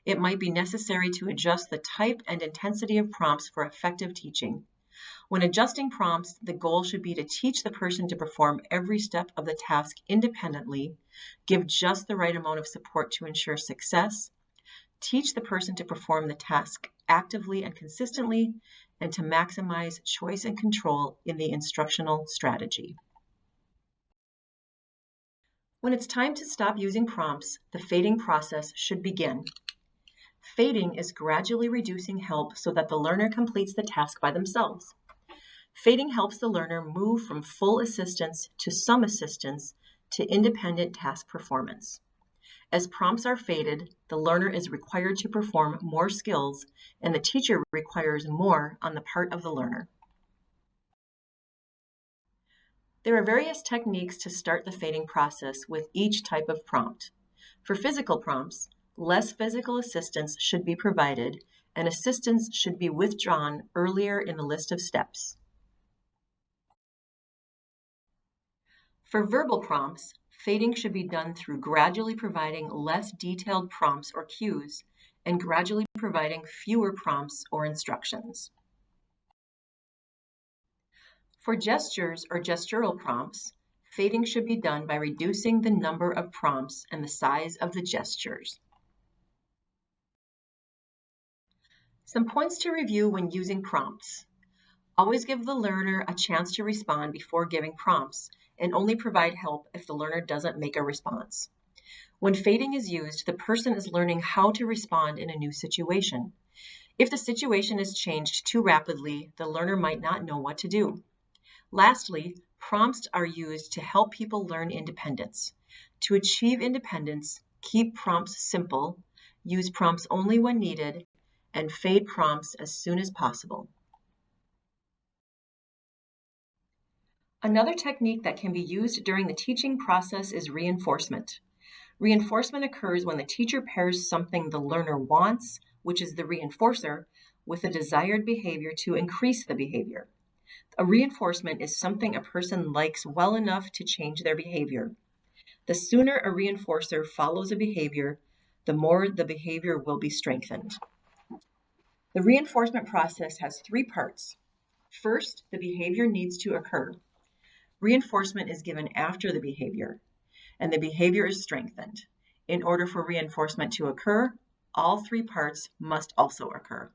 It might be necessary to adjust the type and intensity of prompts for effective teaching. When adjusting prompts, the goal should be to teach the person to perform every step of the task independently, give just the right amount of support to ensure success, teach the person to perform the task actively and consistently, and to maximize choice and control in the instructional strategy. When it's time to stop using prompts, the fading process should begin. Fading is gradually reducing help so that the learner completes the task by themselves. Fading helps the learner move from full assistance to some assistance to independent task performance. As prompts are faded, the learner is required to perform more skills, and the teacher requires more on the part of the learner. There are various techniques to start the fading process with each type of prompt. For physical prompts, less physical assistance should be provided, and assistance should be withdrawn earlier in the list of steps. For verbal prompts, fading should be done through gradually providing less detailed prompts or cues and gradually providing fewer prompts or instructions. For gestures or gestural prompts, fading should be done by reducing the number of prompts and the size of the gestures. Some points to review when using prompts. Always give the learner a chance to respond before giving prompts, and only provide help if the learner doesn't make a response. When fading is used, the person is learning how to respond in a new situation. If the situation is changed too rapidly, the learner might not know what to do. Lastly, prompts are used to help people learn independence. To achieve independence, keep prompts simple, use prompts only when needed, and fade prompts as soon as possible. Another technique that can be used during the teaching process is reinforcement. Reinforcement occurs when the teacher pairs something the learner wants, which is the reinforcer, with a desired behavior to increase the behavior. A reinforcement is something a person likes well enough to change their behavior. The sooner a reinforcer follows a behavior, the more the behavior will be strengthened. The reinforcement process has three parts. First, the behavior needs to occur. Reinforcement is given after the behavior, and the behavior is strengthened. In order for reinforcement to occur, all three parts must also occur.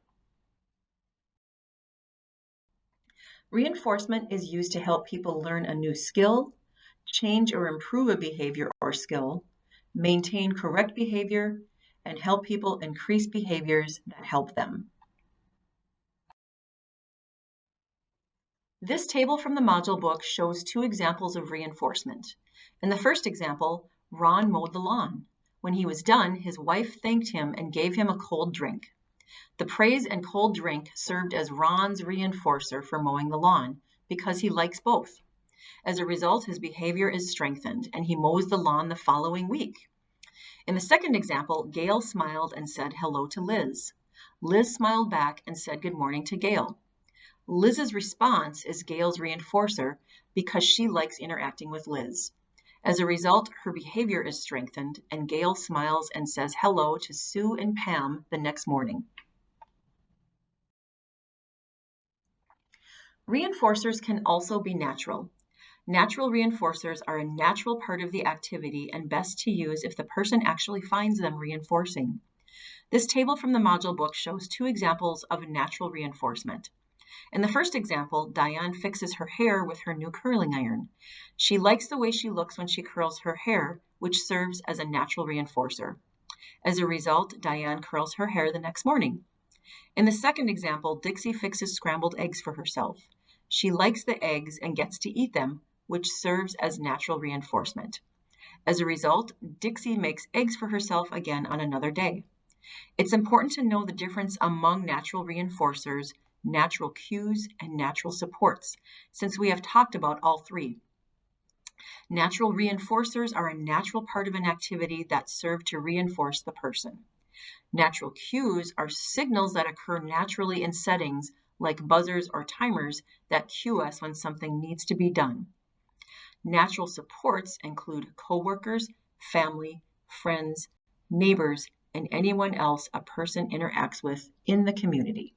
Reinforcement is used to help people learn a new skill, change or improve a behavior or skill, maintain correct behavior, and help people increase behaviors that help them. This table from the module book shows two examples of reinforcement. In the first example, Ron mowed the lawn. When he was done, his wife thanked him and gave him a cold drink. The praise and cold drink served as Ron's reinforcer for mowing the lawn because he likes both. As a result, his behavior is strengthened and he mows the lawn the following week. In the second example, Gail smiled and said hello to Liz. Liz smiled back and said good morning to Gail. Liz's response is Gail's reinforcer because she likes interacting with Liz. As a result, her behavior is strengthened and Gail smiles and says hello to Sue and Pam the next morning. Reinforcers can also be natural. Natural reinforcers are a natural part of the activity and best to use if the person actually finds them reinforcing. This table from the module book shows two examples of natural reinforcement. In the first example, Diane fixes her hair with her new curling iron. She likes the way she looks when she curls her hair, which serves as a natural reinforcer. As a result, Diane curls her hair the next morning. In the second example, Dixie fixes scrambled eggs for herself. She likes the eggs and gets to eat them, which serves as natural reinforcement. As a result, Dixie makes eggs for herself again on another day. It's important to know the difference among natural reinforcers, natural cues, and natural supports, since we have talked about all three. Natural reinforcers are a natural part of an activity that serve to reinforce the person. Natural cues are signals that occur naturally in settings like buzzers or timers that cue us when something needs to be done. Natural supports include coworkers, family, friends, neighbors, and anyone else a person interacts with in the community.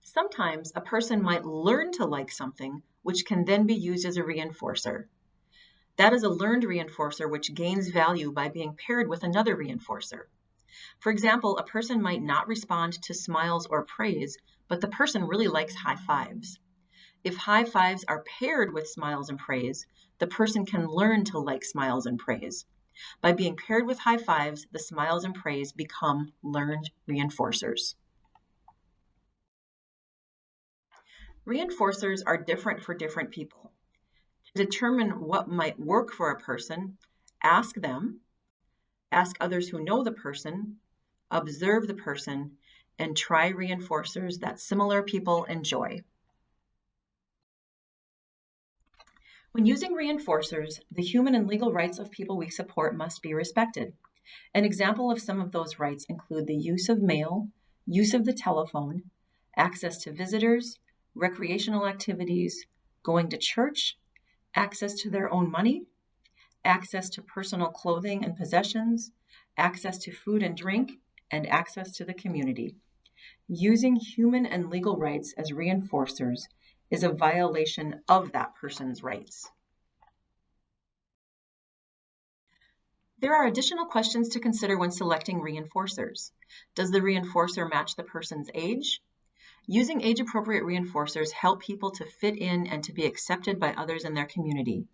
Sometimes a person might learn to like something, which can then be used as a reinforcer. That is a learned reinforcer which gains value by being paired with another reinforcer. For example, a person might not respond to smiles or praise, but the person really likes high fives. If high fives are paired with smiles and praise, the person can learn to like smiles and praise. By being paired with high fives, the smiles and praise become learned reinforcers. Reinforcers are different for different people. To determine what might work for a person, ask them, ask others who know the person, observe the person, and try reinforcers that similar people enjoy. When using reinforcers, the human and legal rights of people we support must be respected. An example of some of those rights include the use of mail, use of the telephone, access to visitors, recreational activities, going to church, access to their own money, access to personal clothing and possessions, access to food and drink, and access to the community. Using human and legal rights as reinforcers is a violation of that person's rights. There are additional questions to consider when selecting reinforcers. Does the reinforcer match the person's age? Using age-appropriate reinforcers help people to fit in and to be accepted by others in their community.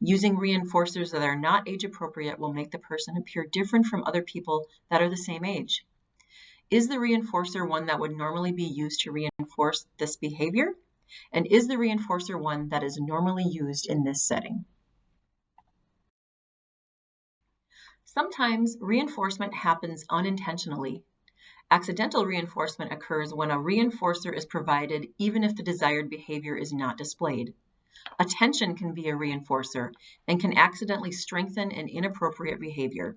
Using reinforcers that are not age-appropriate will make the person appear different from other people that are the same age. Is the reinforcer one that would normally be used to reinforce this behavior? And is the reinforcer one that is normally used in this setting? Sometimes reinforcement happens unintentionally. Accidental reinforcement occurs when a reinforcer is provided even if the desired behavior is not displayed. Attention can be a reinforcer and can accidentally strengthen an inappropriate behavior.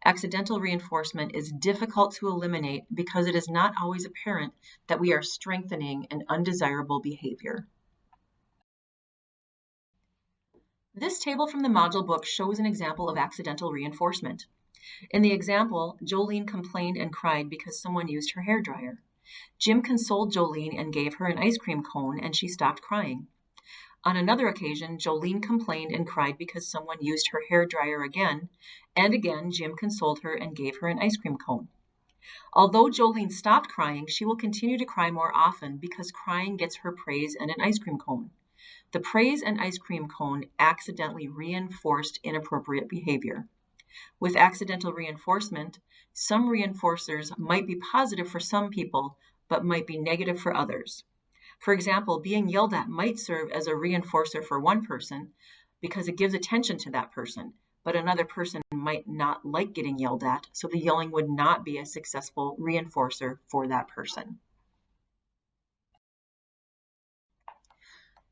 Accidental reinforcement is difficult to eliminate because it is not always apparent that we are strengthening an undesirable behavior. This table from the module book shows an example of accidental reinforcement. In the example, Jolene complained and cried because someone used her hairdryer. Jim consoled Jolene and gave her an ice cream cone, and she stopped crying. On another occasion, Jolene complained and cried because someone used her hairdryer again, and again Jim consoled her and gave her an ice cream cone. Although Jolene stopped crying, she will continue to cry more often because crying gets her praise and an ice cream cone. The praise and ice cream cone accidentally reinforced inappropriate behavior. With accidental reinforcement, some reinforcers might be positive for some people, but might be negative for others. For example, being yelled at might serve as a reinforcer for one person because it gives attention to that person, but another person might not like getting yelled at, so the yelling would not be a successful reinforcer for that person.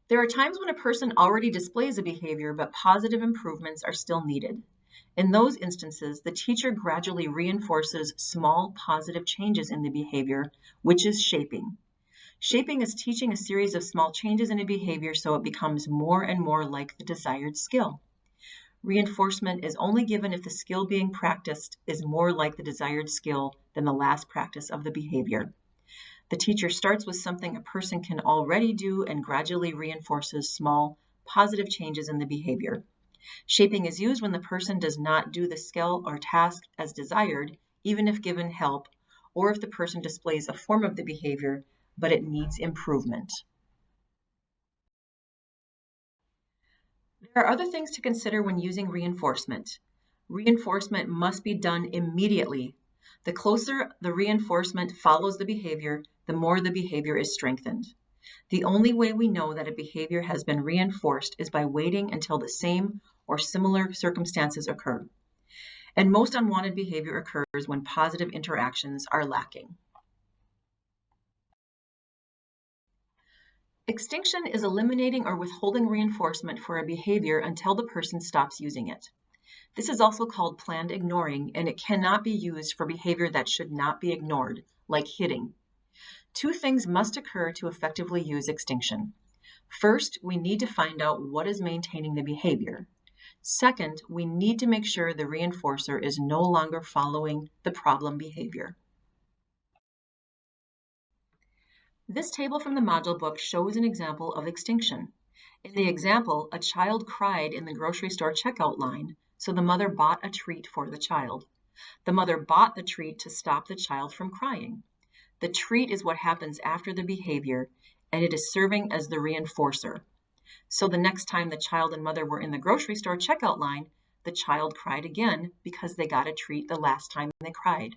There are times when a person already displays a behavior, but positive improvements are still needed. In those instances, the teacher gradually reinforces small positive changes in the behavior, which is shaping. Shaping is teaching a series of small changes in a behavior so it becomes more and more like the desired skill. Reinforcement is only given if the skill being practiced is more like the desired skill than the last practice of the behavior. The teacher starts with something a person can already do and gradually reinforces small, positive changes in the behavior. Shaping is used when the person does not do the skill or task as desired, even if given help, or if the person displays a form of the behavior, but it needs improvement. There are other things to consider when using reinforcement. Reinforcement must be done immediately. The closer the reinforcement follows the behavior, the more the behavior is strengthened. The only way we know that a behavior has been reinforced is by waiting until the same or similar circumstances occur. And most unwanted behavior occurs when positive interactions are lacking. Extinction is eliminating or withholding reinforcement for a behavior until the person stops using it. This is also called planned ignoring, and it cannot be used for behavior that should not be ignored, like hitting. Two things must occur to effectively use extinction. First, we need to find out what is maintaining the behavior. Second, we need to make sure the reinforcer is no longer following the problem behavior. This table from the module book shows an example of extinction. In the example, a child cried in the grocery store checkout line, so the mother bought a treat for the child. The mother bought the treat to stop the child from crying. The treat is what happens after the behavior, and it is serving as the reinforcer. So the next time the child and mother were in the grocery store checkout line, the child cried again because they got a treat the last time they cried.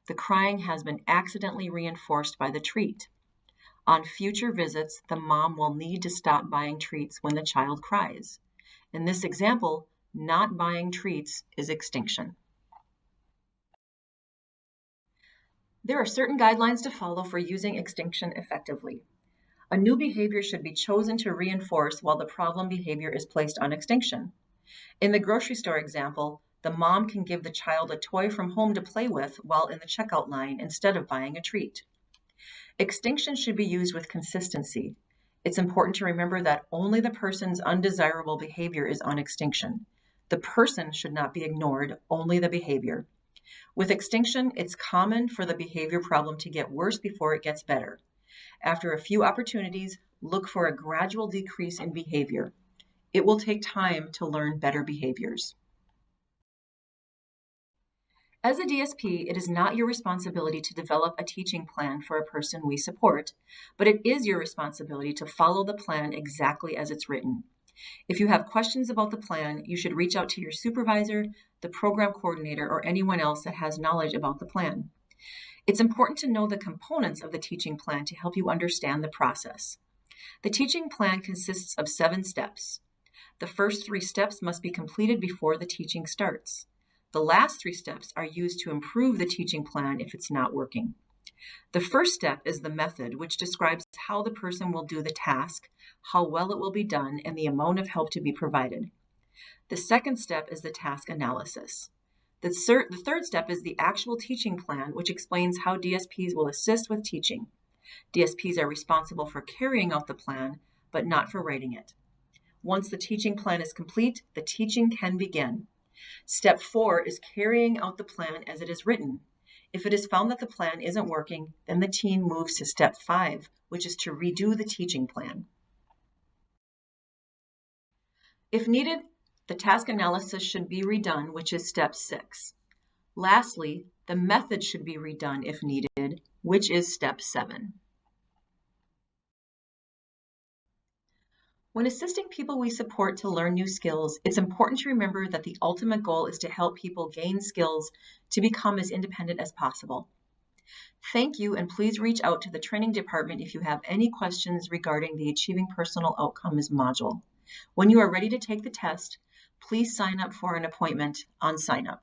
The crying has been accidentally reinforced by the treat. On future visits, the mom will need to stop buying treats when the child cries. In this example, not buying treats is extinction. There are certain guidelines to follow for using extinction effectively. A new behavior should be chosen to reinforce while the problem behavior is placed on extinction. In the grocery store example, the mom can give the child a toy from home to play with while in the checkout line instead of buying a treat. Extinction should be used with consistency. It's important to remember that only the person's undesirable behavior is on extinction. The person should not be ignored, only the behavior. With extinction, it's common for the behavior problem to get worse before it gets better. After a few opportunities, look for a gradual decrease in behavior. It will take time to learn better behaviors. As a DSP, it is not your responsibility to develop a teaching plan for a person we support, but it is your responsibility to follow the plan exactly as it's written. If you have questions about the plan, you should reach out to your supervisor, the program coordinator, or anyone else that has knowledge about the plan. It's important to know the components of the teaching plan to help you understand the process. The teaching plan consists of 7 steps. The first 3 steps must be completed before the teaching starts. The last 3 steps are used to improve the teaching plan if it's not working. The first step is the method, which describes how the person will do the task, how well it will be done, and the amount of help to be provided. The second step is the task analysis. The third step is the actual teaching plan, which explains how DSPs will assist with teaching. DSPs are responsible for carrying out the plan, but not for writing it. Once the teaching plan is complete, the teaching can begin. Step 4 is carrying out the plan as it is written. If it is found that the plan isn't working, then the team moves to step 5, which is to redo the teaching plan. If needed, the task analysis should be redone, which is step 6. Lastly, the method should be redone if needed, which is step 7. When assisting people we support to learn new skills, it's important to remember that the ultimate goal is to help people gain skills to become as independent as possible. Thank you, and please reach out to the training department if you have any questions regarding the Achieving Personal Outcomes module. When you are ready to take the test, please sign up for an appointment on SignUp.